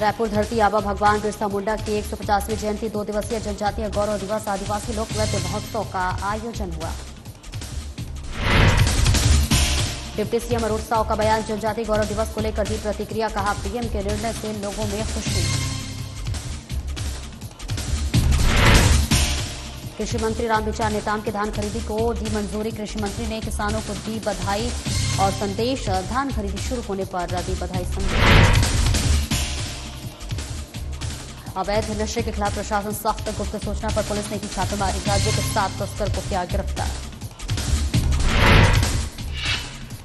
रायपुर धरती आबा भगवान बिरसा मुंडा की 150वीं जयंती 2 दिवसीय जनजातीय गौरव दिवस आदिवासी लोक नृत्य महोत्सव का आयोजन हुआ। डिप्टी सीएम अरुण साव का बयान, जनजातीय गौरव दिवस को लेकर दी प्रतिक्रिया, कहा पीएम के निर्णय से लोगों में खुशी। कृषि मंत्री रामविचार नेताम के धान खरीदी को दी मंजूरी, कृषि मंत्री ने किसानों को दी बधाई और संदेश, धान खरीदी शुरू होने पर दी बधाई संदेश। अवैध नशे के खिलाफ प्रशासन सख्त, गुप्त सूचना पर पुलिस ने की छापेमारी, राज्य के 7 तस्कर को किया गिरफ्तार।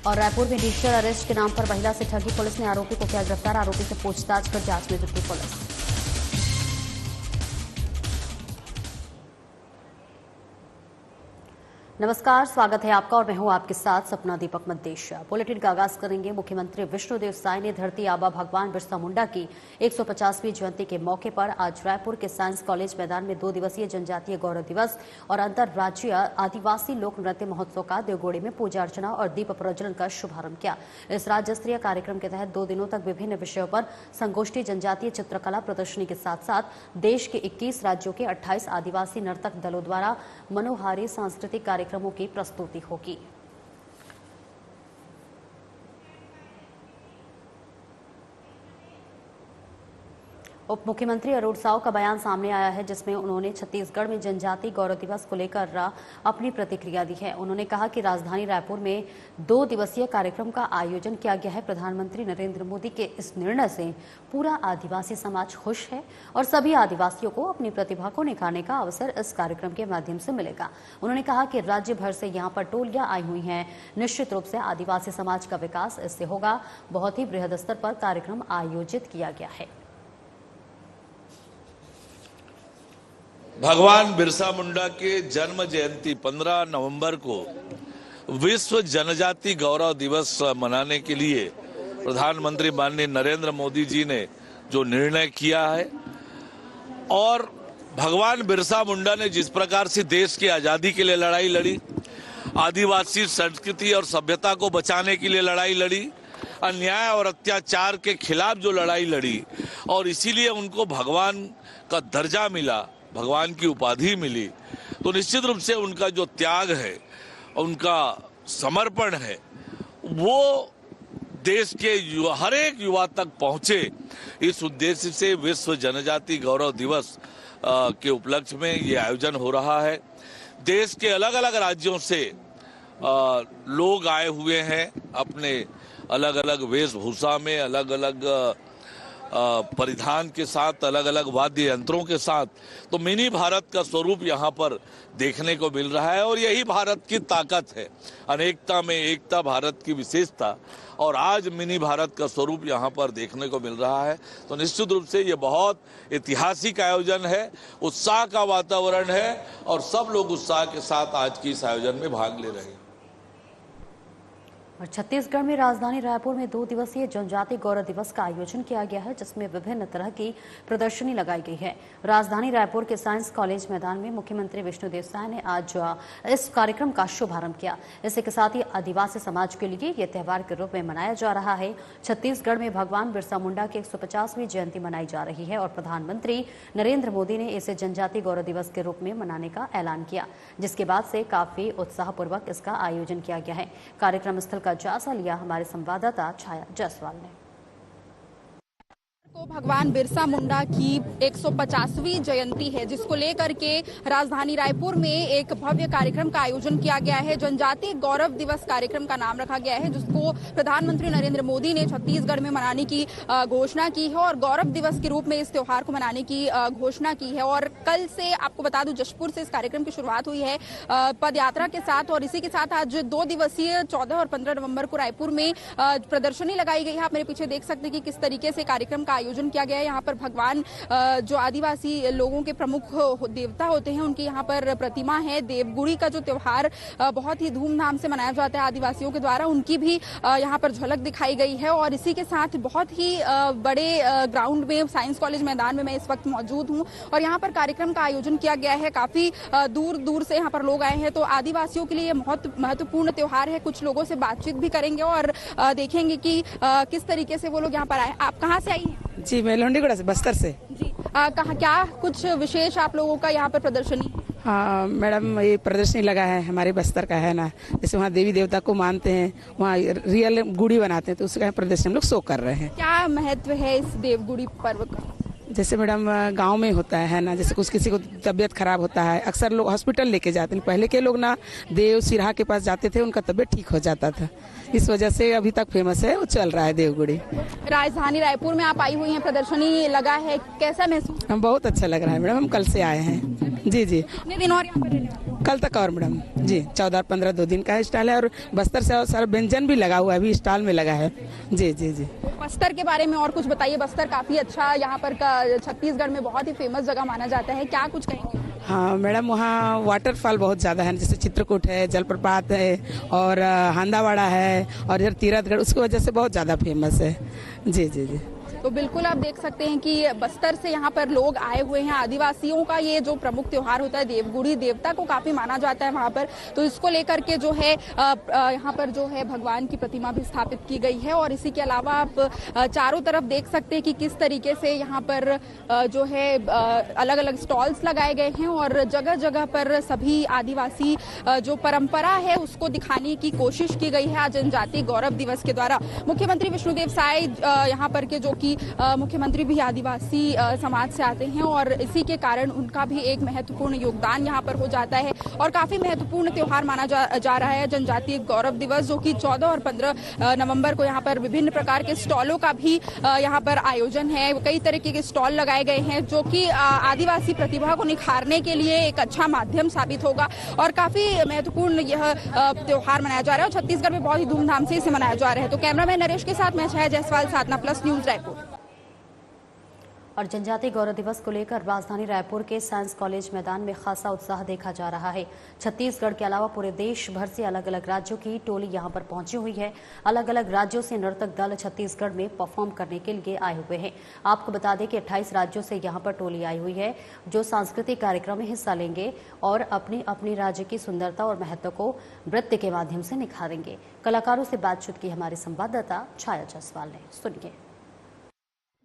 और रायपुर में डिजिटल अरेस्ट के नाम पर महिला से ठगी, पुलिस ने आरोपी को किया गिरफ्तार, आरोपी से पूछताछ कर जांच में जुटी पुलिस। नमस्कार, स्वागत है आपका और मैं हूं आपके साथ सपना दीपक मद्देशिया। बुलेटिन का आगाज करेंगे। मुख्यमंत्री विष्णुदेव साय ने धरती आबा भगवान बिरसा मुंडा की 150वीं जयंती के मौके पर आज रायपुर के साइंस कॉलेज मैदान में 2 दिवसीय जनजातीय गौरव दिवस और अंतर्राज्यीय आदिवासी लोक नृत्य महोत्सव का देवगोड़ी में पूजा अर्चना और दीप प्रज्वलन का शुभारंभ किया। इस राज्य स्तरीय कार्यक्रम के तहत 2 दिनों तक विभिन्न विषयों पर संगोष्ठी, जनजातीय चित्रकला प्रदर्शनी के साथ साथ देश के 21 राज्यों के 28 आदिवासी नर्तक दलों द्वारा मनोहारी सांस्कृतिक कार्यक्रमों की प्रस्तुति होगी। उप मुख्यमंत्री अरुण साव का बयान सामने आया है, जिसमें उन्होंने छत्तीसगढ़ में जनजातीय गौरव दिवस को लेकर अपनी प्रतिक्रिया दी है। उन्होंने कहा कि राजधानी रायपुर में 2 दिवसीय कार्यक्रम का आयोजन किया गया है। प्रधानमंत्री नरेंद्र मोदी के इस निर्णय से पूरा आदिवासी समाज खुश है और सभी आदिवासियों को अपनी प्रतिभा को निखारने का अवसर इस कार्यक्रम के माध्यम से मिलेगा। उन्होंने कहा कि राज्य भर से यहाँ पर टोलियां आई हुई हैं। निश्चित रूप से आदिवासी समाज का विकास इससे होगा। बहुत ही बृहद स्तर पर कार्यक्रम आयोजित किया गया है। भगवान बिरसा मुंडा के जन्म जयंती 15 नवंबर को विश्व जनजाति गौरव दिवस मनाने के लिए प्रधानमंत्री माननीय नरेंद्र मोदी जी ने जो निर्णय किया है और भगवान बिरसा मुंडा ने जिस प्रकार से देश की आजादी के लिए लड़ाई लड़ी, आदिवासी संस्कृति और सभ्यता को बचाने के लिए लड़ाई लड़ी, अन्याय और अत्याचार के खिलाफ जो लड़ाई लड़ी और इसीलिए उनको भगवान का दर्जा मिला, भगवान की उपाधि मिली, तो निश्चित रूप से उनका जो त्याग है, उनका समर्पण है, वो देश के हर एक युवा तक पहुंचे। इस उद्देश्य से विश्व जनजाति गौरव दिवस के उपलक्ष्य में ये आयोजन हो रहा है। देश के अलग अलग राज्यों से लोग आए हुए हैं, अपने अलग अलग वेशभूषा में, अलग अलग परिधान के साथ, अलग अलग वाद्य यंत्रों के साथ। तो मिनी भारत का स्वरूप यहाँ पर देखने को मिल रहा है और यही भारत की ताकत है, अनेकता में एकता भारत की विशेषता। और आज मिनी भारत का स्वरूप यहाँ पर देखने को मिल रहा है। तो निश्चित रूप से ये बहुत ऐतिहासिक आयोजन है, उत्साह का वातावरण है और सब लोग उत्साह के साथ आज की इस आयोजन में भाग ले रहे हैं। और छत्तीसगढ़ में राजधानी रायपुर में 2 दिवसीय जनजातीय गौरव दिवस का आयोजन किया गया है, जिसमें विभिन्न तरह की प्रदर्शनी लगाई गई है। राजधानी रायपुर के साइंस कॉलेज मैदान में मुख्यमंत्री विष्णुदेव साय ने आज इस कार्यक्रम का शुभारंभ किया। इसी के साथ ही आदिवासी समाज के लिए यह त्योहार के रूप में मनाया जा रहा है। छत्तीसगढ़ में भगवान बिरसा मुंडा की 150वीं जयंती मनाई जा रही है और प्रधानमंत्री नरेंद्र मोदी ने इसे जनजातीय गौरव दिवस के रूप में मनाने का ऐलान किया, जिसके बाद से काफी उत्साहपूर्वक इसका आयोजन किया गया है। कार्यक्रम स्थल का जायजा लिया हमारे संवाददाता छाया जायसवाल ने। को भगवान बिरसा मुंडा की 150वीं जयंती है, जिसको लेकर के राजधानी रायपुर में एक भव्य कार्यक्रम का आयोजन किया गया है। जनजातीय गौरव दिवस कार्यक्रम का नाम रखा गया है, जिसको प्रधानमंत्री नरेंद्र मोदी ने छत्तीसगढ़ में मनाने की घोषणा की है और गौरव दिवस के रूप में इस त्योहार को मनाने की घोषणा की है। और कल से आपको बता दूं, जशपुर से इस कार्यक्रम की शुरुआत हुई है पद यात्रा के साथ और इसी के साथ आज 2 दिवसीय 14 और 15 नवंबर को रायपुर में प्रदर्शनी लगाई गई है। आप मेरे पीछे देख सकते हैं कि किस तरीके से कार्यक्रम का आयोजन किया गया है। यहाँ पर भगवान जो आदिवासी लोगों के प्रमुख देवता होते हैं, उनकी यहाँ पर प्रतिमा है। देवगुड़ी का जो त्योहार बहुत ही धूमधाम से मनाया जाता है आदिवासियों के द्वारा, उनकी भी यहाँ पर झलक दिखाई गई है। और इसी के साथ बहुत ही बड़े ग्राउंड में, साइंस कॉलेज मैदान में मैं इस वक्त मौजूद हूँ और यहाँ पर कार्यक्रम का आयोजन किया गया है। काफी दूर दूर से यहाँ पर लोग आए हैं, तो आदिवासियों के लिए ये बहुत महत्वपूर्ण त्योहार है। कुछ लोगों से बातचीत भी करेंगे और देखेंगे कि किस तरीके से वो लोग यहाँ पर आए। आप कहाँ से आई हैं? जी, मैं लोहंडीगुड़ा से, बस्तर से। जी कहाँ क्या कुछ विशेष आप लोगों का यहाँ पर प्रदर्शनी? हाँ मैडम, ये प्रदर्शनी लगा है हमारे बस्तर का है ना, जैसे वहाँ देवी देवता को मानते हैं, वहाँ रियल गुड़ी बनाते हैं, तो उसका प्रदर्शन हम लोग शो कर रहे हैं। क्या महत्व है इस देवगुड़ी पर्व का? जैसे मैडम गांव में होता है ना, जैसे कुछ किसी को तबीयत खराब होता है, अक्सर लोग हॉस्पिटल लेके जाते हैं। पहले के लोग ना देव सिरहा के पास जाते थे, उनका तबीयत ठीक हो जाता था। इस वजह से अभी तक फेमस है, वो चल रहा है देवगुड़ी। राजधानी रायपुर में आप आई हुई हैं, प्रदर्शनी लगा है, कैसा महसूस? हम बहुत अच्छा लग रहा है मैडम, हम कल से आए हैं। जी जी, कितने दिन और यहाँ पर रहने वाले? कल तक और मैडम जी, 14-15 2 दिन का स्टॉल है, और बस्तर से सारा व्यंजन भी लगा हुआ है, अभी स्टॉल में लगा है। जी जी जी। बस्तर के बारे में और कुछ बताइए। बस्तर काफी अच्छा यहाँ पर का छत्तीसगढ़ में बहुत ही फेमस जगह माना जाता है, क्या कुछ कहेंगे? हाँ मैडम, वहाँ वाटरफॉल बहुत ज़्यादा है, जैसे चित्रकूट है, जलप्रपात है, और हांदावाड़ा है, और इधर तीरथगढ़, उसकी वजह से बहुत ज़्यादा फेमस है। जी जी जी। तो बिल्कुल आप देख सकते हैं कि बस्तर से यहाँ पर लोग आए हुए हैं। आदिवासियों का ये जो प्रमुख त्योहार होता है देवगुड़ी, देवता को काफी माना जाता है वहाँ पर, तो इसको लेकर के जो है यहाँ पर जो है भगवान की प्रतिमा भी स्थापित की गई है। और इसी के अलावा आप चारों तरफ देख सकते हैं कि किस तरीके से यहाँ पर जो है अलग अलग स्टॉल्स लगाए गए हैं, और जगह जगह पर सभी आदिवासी जो परंपरा है उसको दिखाने की कोशिश की गई है आज जनजातीय गौरव दिवस के द्वारा। मुख्यमंत्री विष्णुदेव साय यहाँ पर के जो कि मुख्यमंत्री भी आदिवासी समाज से आते हैं, और इसी के कारण उनका भी एक महत्वपूर्ण योगदान यहाँ पर हो जाता है। और काफी महत्वपूर्ण त्योहार माना जा रहा है जनजातीय गौरव दिवस, जो कि 14 और 15 नवंबर को यहाँ पर विभिन्न प्रकार के स्टॉलों का भी यहाँ पर आयोजन है। कई तरीके के स्टॉल लगाए गए हैं जो कि आदिवासी प्रतिभा को निखारने के लिए एक अच्छा माध्यम साबित होगा, और काफी महत्वपूर्ण यह त्योहार मनाया जा रहा है, और छत्तीसगढ़ में बहुत ही धूमधाम से इसे मनाया जा रहा है। तो कैमरामैन नरेश के साथ मैं छाया जायसवाल, साधना प्लस न्यूज, रायपुर। और जनजातीय गौरव दिवस को लेकर राजधानी रायपुर के साइंस कॉलेज मैदान में खासा उत्साह देखा जा रहा है। छत्तीसगढ़ के अलावा पूरे देश भर से अलग अलग राज्यों की टोली यहां पर पहुंची हुई है। अलग अलग राज्यों से नर्तक दल छत्तीसगढ़ में परफॉर्म करने के लिए आए हुए हैं। आपको बता दें कि 28 राज्यों से यहां पर टोली आई हुई है, जो सांस्कृतिक कार्यक्रम में हिस्सा लेंगे और अपनी अपनी राज्य की सुंदरता और महत्व को नृत्य के माध्यम से निखारेंगे। कलाकारों से बातचीत की हमारे संवाददाता छाया जायसवाल ने, सुनिए।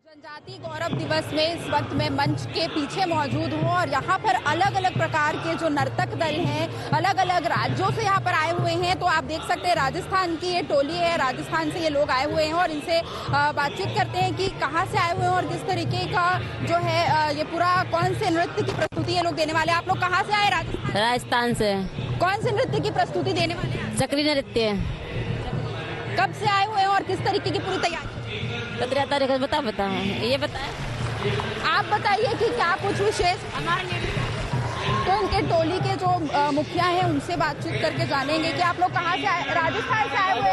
जनजातीय गौरव दिवस में इस वक्त मैं मंच के पीछे मौजूद हूँ, और यहाँ पर अलग अलग प्रकार के जो नर्तक दल हैं अलग अलग राज्यों से यहाँ पर आए हुए हैं। तो आप देख सकते हैं राजस्थान की ये टोली है, राजस्थान से ये लोग आए हुए हैं, और इनसे बातचीत करते हैं कि कहाँ से आए हुए हैं और किस तरीके का जो है ये पूरा कौन से नृत्य की प्रस्तुति ये लोग देने वाले हैं। आप लोग कहाँ से आए? राजस्थान से। कौन से नृत्य की प्रस्तुति देने वाले हैं? चक्री नृत्य। कब से आए हुए हैं और किस तरीके की पूरी तैयारी? 15 तारीख बता ये बताए। आप बताइए कि क्या कुछ विशेष तो इनके टोली के जो मुखिया हैं उनसे बातचीत करके जानेंगे कि आप लोग कहाँ से आए? राजस्थान से आए हुए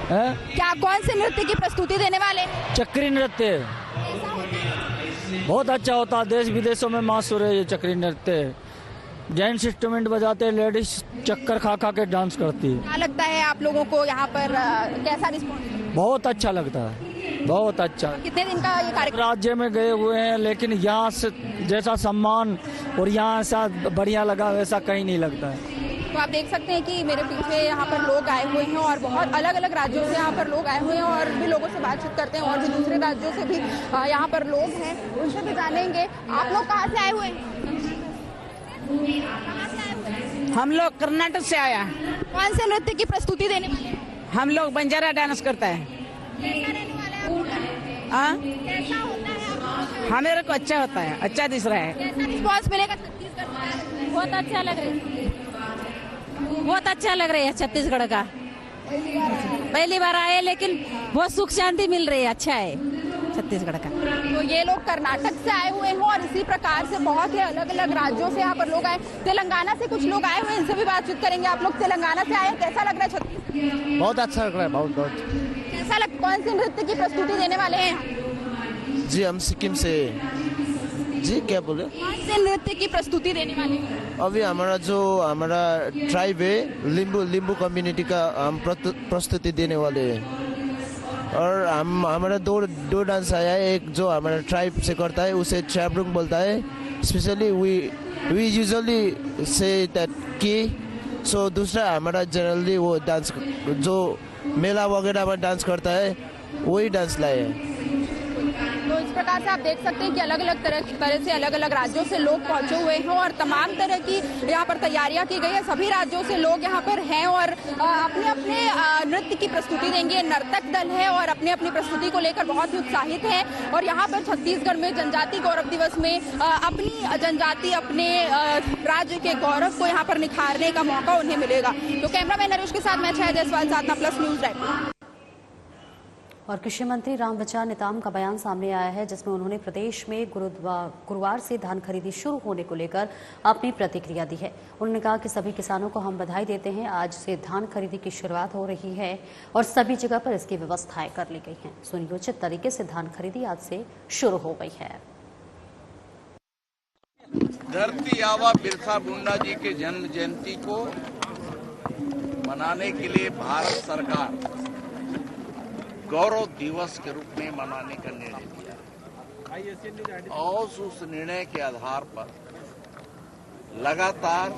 हैं। क्या कौन से नृत्य की प्रस्तुति देने वाले? चक्री नृत्य बहुत अच्छा होता है, देश विदेशों में मशहूर है ये चक्री नृत्य। जेंट्स इंस्ट्रूमेंट बजाते हैं, लेडीज चक्कर खा खा के डांस करती है। क्या लगता है आप लोगों को यहाँ पर कैसा रिस्पॉन्स? बहुत अच्छा लगता है, बहुत अच्छा। कितने दिन का ये कार्यक्रम? राज्य में गए हुए हैं, लेकिन यहाँ से जैसा सम्मान और यहाँ ऐसा बढ़िया लगा वैसा कहीं नहीं लगता है। तो आप देख सकते हैं कि मेरे पीछे यहाँ पर लोग आए हुए हैं, और बहुत अलग अलग राज्यों से यहाँ पर लोग आए हुए हैं, और भी लोगों से बातचीत करते हैं, और भी दूसरे राज्यों से भी यहाँ पर लोग हैं, उनसे भी जानेंगे। आप लोग कहाँ से आए हुए हैं? हम लोग कर्नाटक से आया। कौन से नृत्य की प्रस्तुति देने वाले हैं? हम लोग बंजारा डांस करता है। हमारे को अच्छा होता है, अच्छा दिख रहा है। कैसा रिस्पॉन्स मिलेगा छत्तीसगढ़ में? बहुत अच्छा लग रहा है, बहुत अच्छा लग रहा है छत्तीसगढ़ का। पहली बार आए, लेकिन बहुत सुख शांति मिल रही है, अच्छा है छत्तीसगढ़ का। तो ये लोग कर्नाटक से आए हुए हैं, और इसी प्रकार से बहुत ही अलग अलग राज्यों से यहाँ पर लोग आए। तेलंगाना से कुछ लोग आए हुए हैं, इनसे भी बातचीत करेंगे। आप लोग तेलंगाना से आए, कैसा लग रहा है छत्तीसगढ़? बहुत अच्छा लग रहा है, बहुत बहुत। कैसा लग, कौन से नृत्य की प्रस्तुति देने वाले हैं? जी हम सिक्किम से। जी क्या बोले? कौन से नृत्य की प्रस्तुति देने वाले हैं? अभी हमारा ट्राइब है, लिम्बू कम्युनिटी का हम प्रस्तुति देने वाले हैं। और हमारा दो डांस आया है, एक जो हमारा ट्राइब से करता है उसे चैबरुंग बोलता है। Specially we usually say that की। सो दूसरा हमारा जनरली वो डांस जो मेला वगैरह में डांस करता है वही डांस लाए हैं। तो इस प्रकार से आप देख सकते हैं कि अलग अलग तरह से अलग अलग राज्यों से लोग पहुंचे हुए हैं और तमाम तरह की यहाँ पर तैयारियां की गई है। सभी राज्यों से लोग यहाँ पर हैं और अपने अपने नृत्य की प्रस्तुति देंगे। नर्तक दल है और अपने अपनी प्रस्तुति को लेकर बहुत ही उत्साहित है। और यहाँ पर छत्तीसगढ़ में जनजाति गौरव दिवस में अपनी जनजाति अपने राज्य के गौरव को यहाँ पर निखारने का मौका उन्हें मिलेगा। तो कैमरामैन नरेश के साथ मैं छाया जायसवाल, साधना प्लस न्यूज रायपुर। और कृषि मंत्री रामविचार नेताम का बयान सामने आया है, जिसमें उन्होंने प्रदेश में गुरुवार से धान खरीदी शुरू होने को लेकर अपनी प्रतिक्रिया दी है। उन्होंने कहा कि सभी किसानों को हम बधाई देते हैं, आज से धान खरीदी की शुरुआत हो रही है और सभी जगह पर इसकी व्यवस्थाएं कर ली गई हैं। सुनियोजित तरीके से धान खरीदी आज से शुरू हो गई है। धरती आबा बिरसा मुंडा जी के जन्म जयंती को मनाने के लिए भारत सरकार गौरव दिवस के रूप में मनाने का निर्णय लिया और उस निर्णय के आधार पर लगातार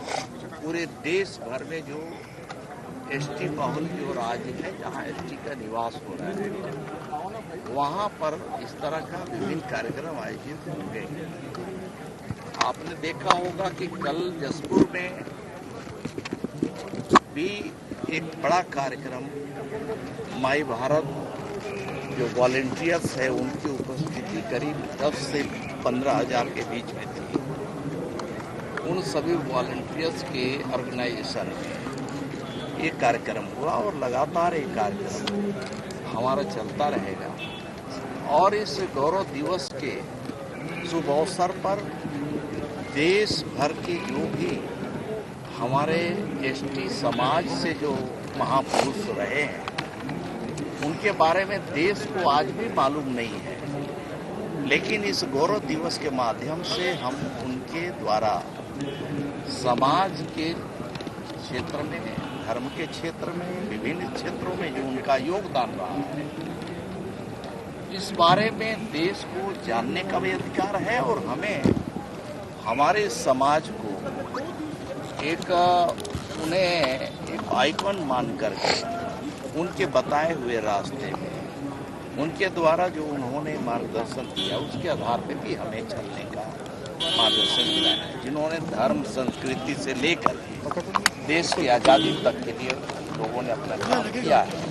पूरे देश भर में जो एसटी बहुल जो राज्य है जहां एसटी का निवास हो रहा है वहां पर इस तरह का विभिन्न कार्यक्रम आयोजित हो गए। आपने देखा होगा कि कल जसपुर में भी एक बड़ा कार्यक्रम माई भारत जो वॉलंटियर्स है उनकी उपस्थिति करीब 10 से 15 हजार के बीच में थी। उन सभी वॉलंटियर्स के ऑर्गेनाइजेशन में एक कार्यक्रम हुआ और लगातार एक कार्यक्रम हमारा चलता रहेगा। और इस गौरव दिवस के शुभ अवसर पर देश भर के जो भी हमारे एसटी समाज से जो महापुरुष रहे हैं उनके बारे में देश को आज भी मालूम नहीं है, लेकिन इस गौरव दिवस के माध्यम से हम उनके द्वारा समाज के क्षेत्र में, धर्म के क्षेत्र में, विभिन्न क्षेत्रों में जो उनका योगदान रहा है इस बारे में देश को जानने का भी अधिकार है। और हमें हमारे समाज को उन्हें एक आइकॉन मान करके उनके बताए हुए रास्ते में उनके द्वारा जो उन्होंने मार्गदर्शन दिया उसके आधार पर भी हमें चलने का मार्गदर्शन मिला है। जिन्होंने धर्म संस्कृति से लेकर देश की आज़ादी तक के लिए लोगों ने अपना काम किया है।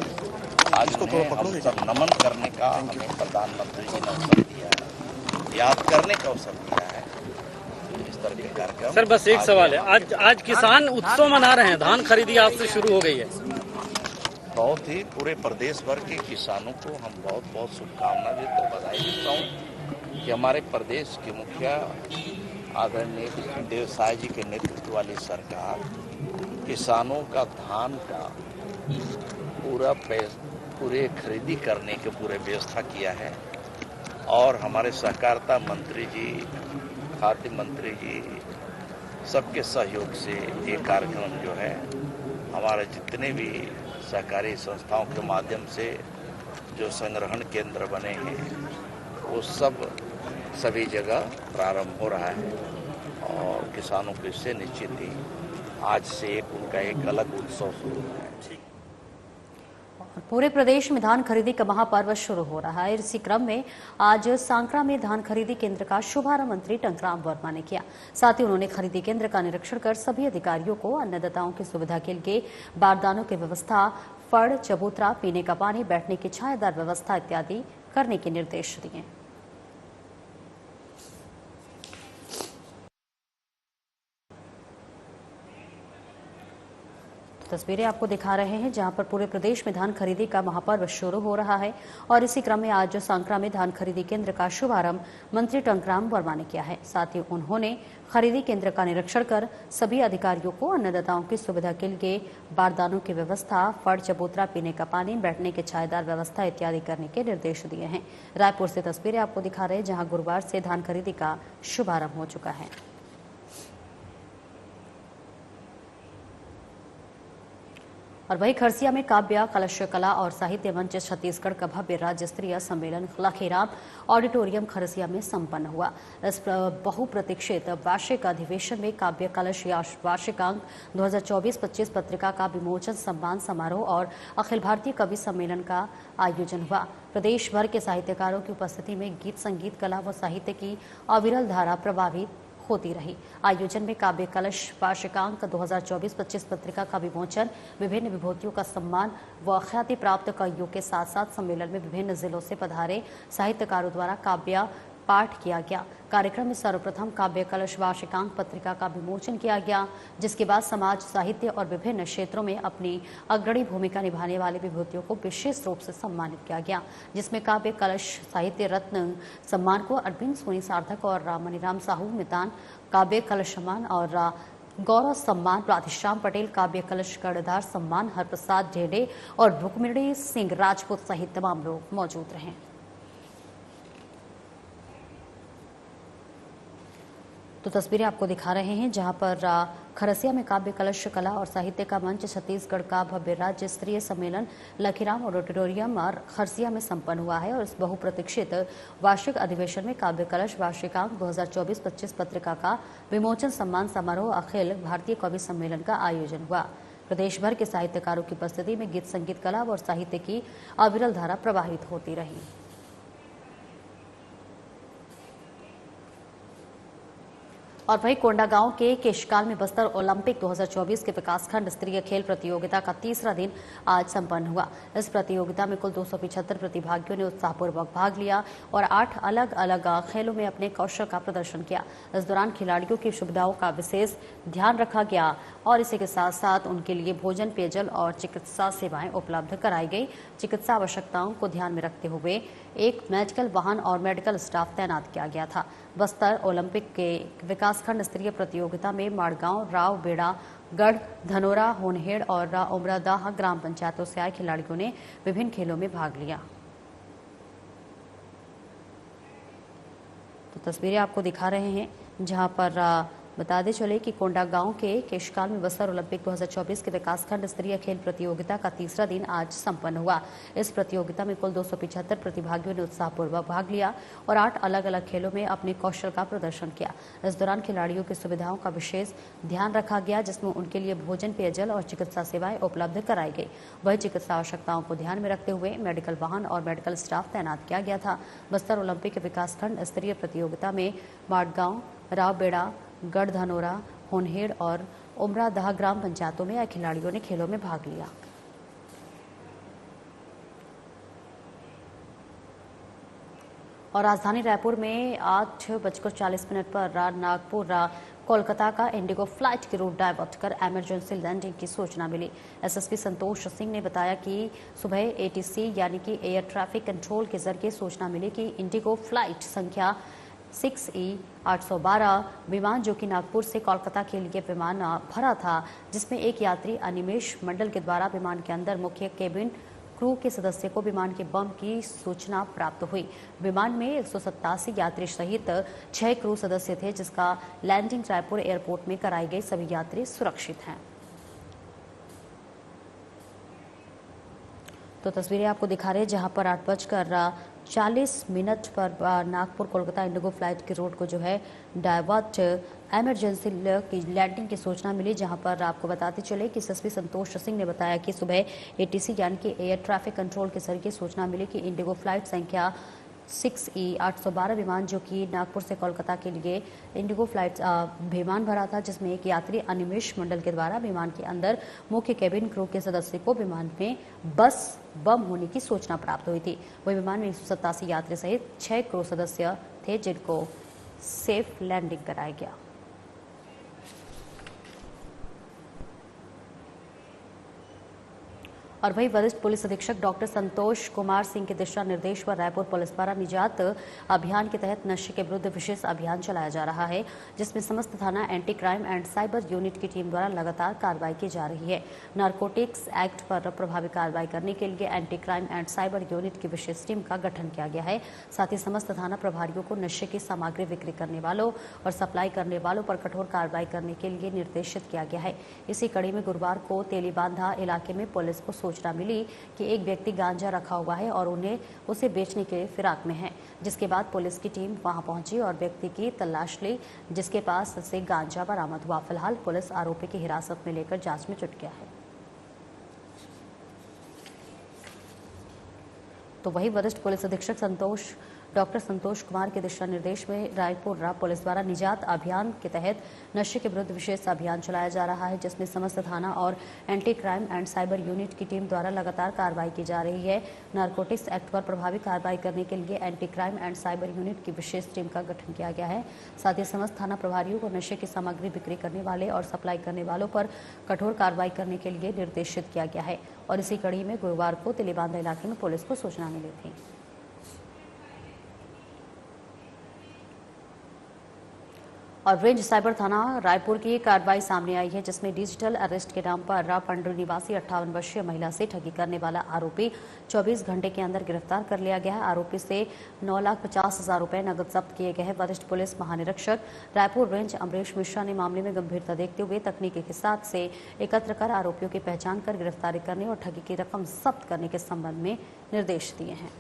आज को हम सब नमन करने का हमें प्रधानमंत्री जी ने अवसर दिया है, याद करने का अवसर दिया है। इस तरह के कार्यक्रम। सर बस एक सवाल है, आज किसान उत्सव मना रहे हैं, धान खरीदी आज से शुरू हो गई है। बहुत ही पूरे प्रदेश भर के किसानों को हम बहुत बहुत शुभकामना देते हैं, बधाई देता हूँ कि हमारे प्रदेश के मुखिया आदरणीय देवसाय जी के नेतृत्व वाली सरकार किसानों का धान का पूरे खरीदी करने के पूरे व्यवस्था किया है। और हमारे सहकारिता मंत्री जी, खाद्य मंत्री जी सबके सहयोग से ये कार्यक्रम जो है हमारे जितने भी सहकारी संस्थाओं के माध्यम से जो संग्रहण केंद्र बने हैं वो सभी जगह प्रारंभ हो रहा है। और किसानों को इससे निश्चित ही आज से उनका एक अलग उत्सव शुरू है। पूरे प्रदेश में धान खरीदी का महापर्व शुरू हो रहा है। इसी क्रम में आज सांकरा में धान खरीदी केंद्र का शुभारंभ मंत्री टंकराम वर्मा ने किया। साथ ही उन्होंने खरीदी केंद्र का निरीक्षण कर सभी अधिकारियों को अन्नदाताओं की सुविधा के लिए बारदानों की व्यवस्था, फड़, चबूतरा, पीने का पानी, बैठने की छायादार व्यवस्था इत्यादि करने के निर्देश दिए। तस्वीरें आपको दिखा रहे हैं जहां पर पूरे प्रदेश में धान खरीदी का महापर्व शुरू हो रहा है। और इसी क्रम में आज सांकरा में धान खरीदी केंद्र का शुभारंभ मंत्री टंकराम वर्मा ने किया है। साथ ही उन्होंने खरीदी केंद्र का निरीक्षण कर सभी अधिकारियों को अन्नदाताओं की सुविधा के लिए बारदानों की व्यवस्था, फड़, चबूतरा, पीने का पानी, बैठने की छायादार व्यवस्था इत्यादि करने के निर्देश दिए हैं। रायपुर से तस्वीरें आपको दिखा रहे हैं जहाँ गुरुवार से धान खरीदी का शुभारंभ हो चुका है। और वही खरसिया में काव्य कलश कला और साहित्य मंच छत्तीसगढ़ का भव्य राज्य स्तरीय सम्मेलन लखीराम ऑडिटोरियम खरसिया में संपन्न हुआ। इस बहुप्रतीक्षित वार्षिक अधिवेशन में काव्य कलश वार्षिकांक 2024-25 पत्रिका का विमोचन सम्मान समारोह और अखिल भारतीय कवि सम्मेलन का आयोजन हुआ। प्रदेश भर के साहित्यकारों की उपस्थिति में गीत संगीत कला व साहित्य की अविरल धारा प्रभावित होती रही। आयोजन में काव्य कलश वार्षिकांक 2024-25 पत्रिका का विमोचन, विभिन्न विभूतियों का सम्मान व ख्याति प्राप्त कवियों के साथ साथ सम्मेलन में विभिन्न जिलों से पधारे साहित्यकारों द्वारा काव्य पाठ किया गया। कार्यक्रम में सर्वप्रथम काव्य कलश वार्षिकांक पत्रिका का विमोचन किया गया, जिसके बाद समाज, साहित्य और विभिन्न क्षेत्रों में अपनी अग्रणी भूमिका निभाने वाले विभूतियों को विशेष रूप से सम्मानित किया गया, जिसमें काव्य कलश साहित्य रत्न सम्मान को अरविंद सोनी सार्थक और मनीराम साहू मितान काव्य कलश सम्मान और गौरव सम्मान, राधेश्याम पटेल काव्य कलश कर्णधार सम्मान, हरप्रसाद ढेडे और रुक्मिणी सिंह राजपूत सहित तमाम लोग मौजूद रहे। तो तस्वीरें आपको दिखा रहे हैं जहां पर खरसिया में काव्य कलश कला और साहित्य का मंच छत्तीसगढ़ का भव्य राज्य स्तरीय सम्मेलन लखीराम ऑडिटोरियम और खरसिया में संपन्न हुआ है और इस बहुप्रतीक्षित वार्षिक अधिवेशन में काव्य कलश वार्षिकांक 2024-25 पत्रिका का विमोचन सम्मान समारोह अखिल भारतीय कवि सम्मेलन का आयोजन हुआ। प्रदेश भर के साहित्यकारों की उपस्थिति में गीत संगीत कला और साहित्य की अविरल धारा प्रवाहित होती रही। और वही कोंडागांव के केशकाल में बस्तर ओलंपिक 2024 के विकासखंड स्तरीय खेल प्रतियोगिता का तीसरा दिन आज संपन्न हुआ। इस प्रतियोगिता में कुल 275 प्रतिभागियों ने उत्साहपूर्वक भाग लिया और 8 अलग अलग खेलों में अपने कौशल का प्रदर्शन किया। इस दौरान खिलाड़ियों की सुविधाओं का विशेष ध्यान रखा गया और इसी के साथ साथ उनके लिए भोजन, पेयजल और चिकित्सा सेवाएं उपलब्ध कराई गई। चिकित्सा आवश्यकताओं को ध्यान में रखते हुए एक मेडिकल वाहन और मेडिकल स्टाफ तैनात किया गया था। बस्तर ओलंपिक के विकासखंड स्तरीय प्रतियोगिता में माड़गांव, राव बेड़ा, गढ़ धनोरा, होनहेड़ और उमरादाह ग्राम पंचायतों से आए खिलाड़ियों ने विभिन्न खेलों में भाग लिया। तो तस्वीरें आपको दिखा रहे हैं जहां पर बताते चले कि कोंडागांव के केशकाल में बस्तर ओलंपिक 2024 के विकासखंड स्तरीय खेल प्रतियोगिता का तीसरा दिन आज संपन्न हुआ। इस प्रतियोगिता में कुल 275 प्रतिभागियों ने उत्साहपूर्वक भाग लिया और 8 अलग अलग खेलों में अपने कौशल का प्रदर्शन किया। इस दौरान खिलाड़ियों की सुविधाओं का विशेष ध्यान रखा गया, जिसमें उनके लिए भोजन, पेयजल और चिकित्सा सेवाएं उपलब्ध कराई गई। वही चिकित्सा आवश्यकताओं को ध्यान में रखते हुए मेडिकल वाहन और मेडिकल स्टाफ तैनात किया गया था। बस्तर ओलंपिक के विकासखंड स्तरीय प्रतियोगिता में माड़गांव, रावबेड़ा, गढ़ धनोरा, होनहेड़ और उमरादाह ग्राम पंचायतों में आए खिलाड़ियों ने खेलों में भाग लिया। और राजधानी रायपुर में 8:40 पर नागपुर कोलकाता का इंडिगो फ्लाइट की रूट डाइवर्ट कर इमरजेंसी लैंडिंग की सूचना मिली। एसएसपी संतोष सिंह ने बताया कि सुबह एटीसी यानी कि एयर ट्रैफिक कंट्रोल के जरिए सूचना मिली कि इंडिगो फ्लाइट संख्या 6E812 विमान जो कि नागपुर से कोलकाता के लिए विमान भरा था, जिसमें एक यात्री अनिमेश मंडल के द्वारा विमान के अंदर मुख्य केबिन क्रू के सदस्य को विमान के बम की सूचना प्राप्त हुई। विमान में 187 यात्री सहित 6 क्रू सदस्य थे, जिसका लैंडिंग रायपुर एयरपोर्ट में कराई गई। सभी यात्री सुरक्षित हैं। तो तस्वीरें आपको दिखा रहे हैं जहां पर 8:40 पर नागपुर कोलकाता इंडिगो फ्लाइट की रूट को जो है डाइवर्ट इमरजेंसी की लैंडिंग की सूचना मिली। जहां पर आपको बताते चले कि एसएसपी संतोष सिंह ने बताया कि सुबह एटीसी यानी कि एयर ट्रैफिक कंट्रोल के जरिए सूचना मिली कि इंडिगो फ्लाइट संख्या 6E812 विमान जो कि नागपुर से कोलकाता के लिए इंडिगो फ्लाइट विमान भरा था, जिसमें एक यात्री अनिमेश मंडल के द्वारा विमान के अंदर मुख्य केबिन क्रू के सदस्य को विमान में बम होने की सूचना प्राप्त हुई थी। वही विमान में 187 यात्री सहित 6 क्रू सदस्य थे, जिनको सेफ लैंडिंग कराया गया। और वही वरिष्ठ पुलिस अधीक्षक डॉक्टर संतोष कुमार सिंह के दिशा निर्देश पर रायपुर पुलिस द्वारा निजात अभियान के तहत नशे के विरुद्ध विशेष अभियान चलाया जा रहा है, जिसमें समस्त थाना anti crime and cyber unit की टीम द्वारा लगातार कार्रवाई की जा रही है। नारकोटिक्स एक्ट पर प्रभावी कार्रवाई करने के लिए anti crime and cyber unit की विशेष टीम का गठन किया गया है। साथ ही समस्त थाना प्रभारियों को नशे की सामग्री बिक्री करने वालों और सप्लाई करने वालों पर कठोर कार्रवाई करने के लिए निर्देशित किया गया है। इसी कड़ी में गुरुवार को तेलीबांधा इलाके में पुलिस को सूचना मिली कि एक व्यक्ति गांजा रखा हुआ है और उसे बेचने के फिराक में है, जिसके बाद पुलिस की टीम वहां पहुंची और व्यक्ति की तलाश ली, जिसके पास से गांजा बरामद हुआ। फिलहाल पुलिस आरोपी की हिरासत में लेकर जांच में जुट गया है। तो वही वरिष्ठ पुलिस अधीक्षक डॉक्टर संतोष कुमार के दिशा निर्देश में रायपुर पुलिस द्वारा निजात अभियान के तहत नशे के विरुद्ध विशेष अभियान चलाया जा रहा है, जिसमें समस्त थाना और anti crime and cyber unit की टीम द्वारा लगातार कार्रवाई की जा रही है। नारकोटिक्स एक्ट पर प्रभावी कार्रवाई करने के लिए anti crime and cyber unit की विशेष टीम का गठन किया गया है। साथ ही समस्त थाना प्रभारियों को नशे की सामग्री बिक्री करने वाले और सप्लाई करने वालों पर कठोर कार्रवाई करने के लिए निर्देशित किया गया है। और इसी कड़ी में गुरुवार को तेलीबांधा इलाके में पुलिस को सूचना मिली थी। और रेंज साइबर थाना रायपुर की कार्रवाई सामने आई है, जिसमें डिजिटल अरेस्ट के नाम पर पंडरी निवासी 58 वर्षीय महिला से ठगी करने वाला आरोपी 24 घंटे के अंदर गिरफ्तार कर लिया गया है। आरोपी से 9,50,000 रुपए नकद जब्त किए गए हैं। वरिष्ठ पुलिस महानिरीक्षक रायपुर रेंज अमरीश मिश्रा ने मामले में गंभीरता देखते हुए तकनीकी के साथ से एकत्र कर आरोपियों की पहचान कर गिरफ्तारी करने और ठगी की रकम जब्त करने के संबंध में निर्देश दिए हैं।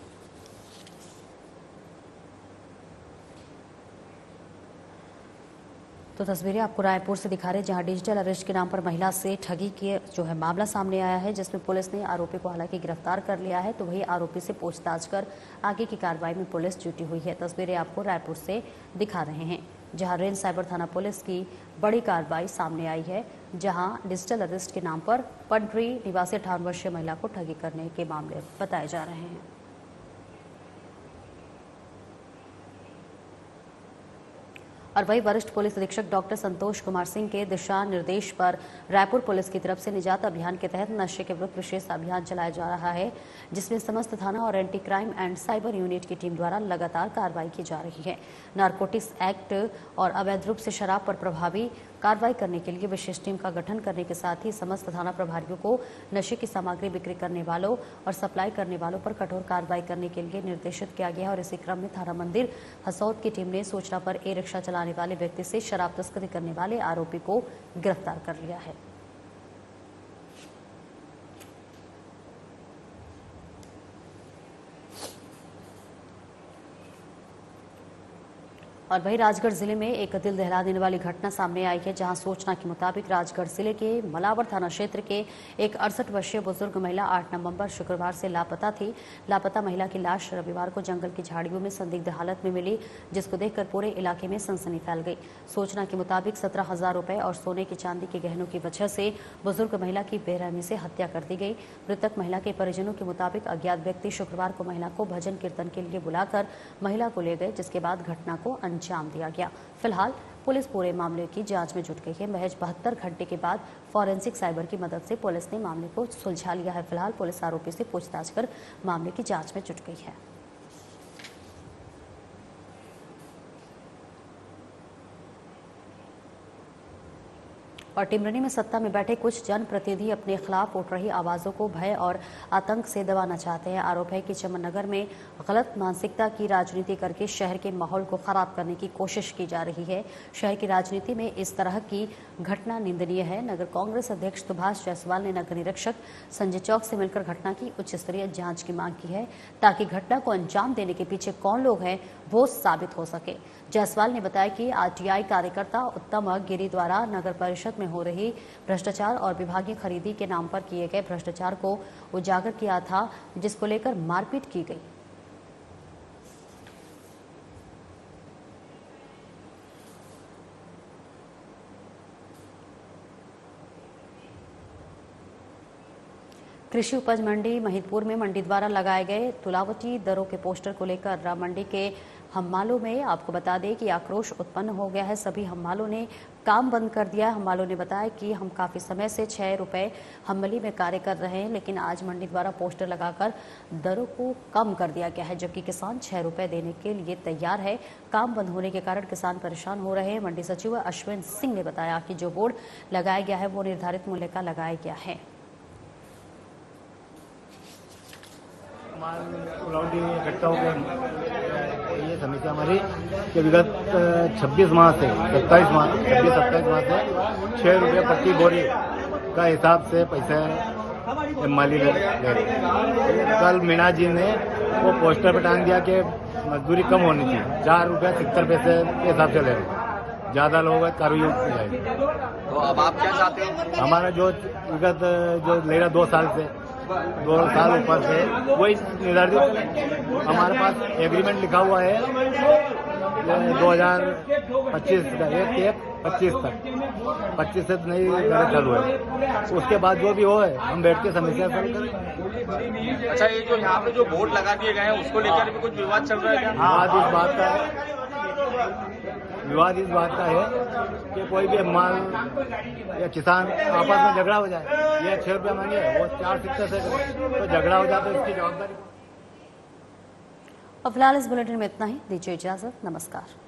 तो तस्वीरें आपको रायपुर से दिखा रहे हैं, जहां डिजिटल अरेस्ट के नाम पर महिला से ठगी के मामला सामने आया है, जिसमें पुलिस ने आरोपी को हालांकि गिरफ्तार कर लिया है। तो वही आरोपी से पूछताछ कर आगे की कार्रवाई में पुलिस जुटी हुई है। तस्वीरें आपको रायपुर से दिखा रहे हैं, जहां रेंज साइबर थाना पुलिस की बड़ी कार्रवाई सामने आई है, जहां डिजिटल अरेस्ट के नाम पर पंडरी निवासी 58 वर्षीय महिला को ठगी करने के मामले बताए जा रहे हैं। और वही वरिष्ठ पुलिस अधीक्षक डॉक्टर संतोष कुमार सिंह के दिशा निर्देश पर रायपुर पुलिस की तरफ से निजात अभियान के तहत नशे के विरुद्ध विशेष अभियान चलाया जा रहा है, जिसमें समस्त थाना और anti crime and cyber unit की टीम द्वारा लगातार कार्रवाई की जा रही है। नारकोटिक्स एक्ट और अवैध रूप से शराब पर प्रभावी कार्रवाई करने के लिए विशेष टीम का गठन करने के साथ ही समस्त थाना प्रभारियों को नशे की सामग्री बिक्री करने वालों और सप्लाई करने वालों पर कठोर कार्रवाई करने के लिए निर्देशित किया गया है। और इसी क्रम में थाना मंदिर हसौद की टीम ने सूचना पर ई रिक्शा चलाने वाले व्यक्ति से शराब तस्करी करने वाले आरोपी को गिरफ्तार कर लिया है। और वही राजगढ़ जिले में एक दिल दहला देने वाली घटना सामने आई है, जहां सूचना के मुताबिक राजगढ़ जिले के मलावर थाना क्षेत्र के एक 68 वर्षीय बुजुर्ग महिला 8 नवंबर शुक्रवार से लापता थी। लापता महिला की लाश रविवार को जंगल की झाड़ियों में संदिग्ध हालत में मिली, जिसको देखकर पूरे इलाके में सनसनी फैल गई। सूचना के मुताबिक 17,000 रुपए और सोने की चांदी के गहनों की वजह से बुजुर्ग महिला की बेरहमी से हत्या कर दी गई। मृतक महिला के परिजनों के मुताबिक अज्ञात व्यक्ति शुक्रवार को महिला को भजन कीर्तन के लिए बुलाकर महिला को ले गए, जिसके बाद घटना को अंजाम दिया गया। फिलहाल पुलिस पूरे मामले की जांच में जुट गई है। महज 72 घंटे के बाद फॉरेंसिक साइबर की मदद से पुलिस ने मामले को सुलझा लिया है। फिलहाल पुलिस आरोपी से पूछताछ कर मामले की जांच में जुट गई है। और टिमरनी में सत्ता में बैठे कुछ जनप्रतिनिधि अपने खिलाफ उठ रही आवाजों को भय और आतंक से दबाना चाहते हैं। आरोप है कि चमन नगर में गलत मानसिकता की राजनीति करके शहर के माहौल को खराब करने की कोशिश की जा रही है। शहर की राजनीति में इस तरह की घटना निंदनीय है। नगर कांग्रेस अध्यक्ष सुभाष जायसवाल ने नगर निरीक्षक संजय चौक से मिलकर घटना की उच्च स्तरीय जांच की मांग की है, ताकि घटना को अंजाम देने के पीछे कौन लोग हैं वो साबित हो सके। जायसवाल ने बताया कि आरटीआई कार्यकर्ता उत्तम गिरी द्वारा नगर परिषद में हो रही भ्रष्टाचार और विभागीय खरीदी के नाम पर किए गए भ्रष्टाचार को उजागर किया था, जिसको लेकर मारपीट की गई। कृषि उपज मंडी महिदपुर में मंडी द्वारा लगाए गए तुलावटी दरों के पोस्टर को लेकर मंडी के हम्मालों में। आपको बता दें कि आक्रोश उत्पन्न हो गया है, सभी हम्मालों ने काम बंद कर दिया। हम्मालों ने बताया कि हम काफ़ी समय से 6 रुपये हम्मली में कार्य कर रहे हैं, लेकिन आज मंडी द्वारा पोस्टर लगाकर दरों को कम कर दिया गया है, जबकि किसान 6 रुपये देने के लिए तैयार है। काम बंद होने के कारण किसान परेशान हो रहे हैं। मंडी सचिव अश्विन सिंह ने बताया कि जो बोर्ड लगाया गया है वो निर्धारित मूल्य का लगाया गया है। इकट्ठा हो गया ये समस्या हमारी कि विगत 26 माह से 27 माह से 6 रुपये प्रति बोरी का हिसाब से पैसा माली ले रहे। कल मीणा जी ने वो पोस्टर पर टांग दिया कि मजदूरी कम होनी चाहिए, 4 रुपये 70 पैसे के हिसाब से ले रहे। ज़्यादा लोग कार्रवाई हो जाएगी। तो अब आप क्या चाहते हो? हमारा जो विगत जो ले रहा 2 साल से 2 साल ऊपर से वही निर्धारित। हमारे पास एग्रीमेंट लिखा हुआ है 2025 का 1/1/25 तक, 25 से नई दरें चालू है। उसके बाद जो भी हो है हम बैठ के समस्या सॉल्व करें। अच्छा, ये जो यहाँ पे जो बोर्ड लगा दिए गए हैं उसको लेकर भी कुछ विवाद चल रहा है क्या? विवाद इस बात का है कि कोई भी माल या किसान आपस में झगड़ा हो जाए, ये 6 रुपये मांगे वो 4 70 से तो झगड़ा हो जाए तो इसकी जवाबदारी। और फिलहाल इस बुलेटिन में इतना ही। दीजिए इजाजत, नमस्कार।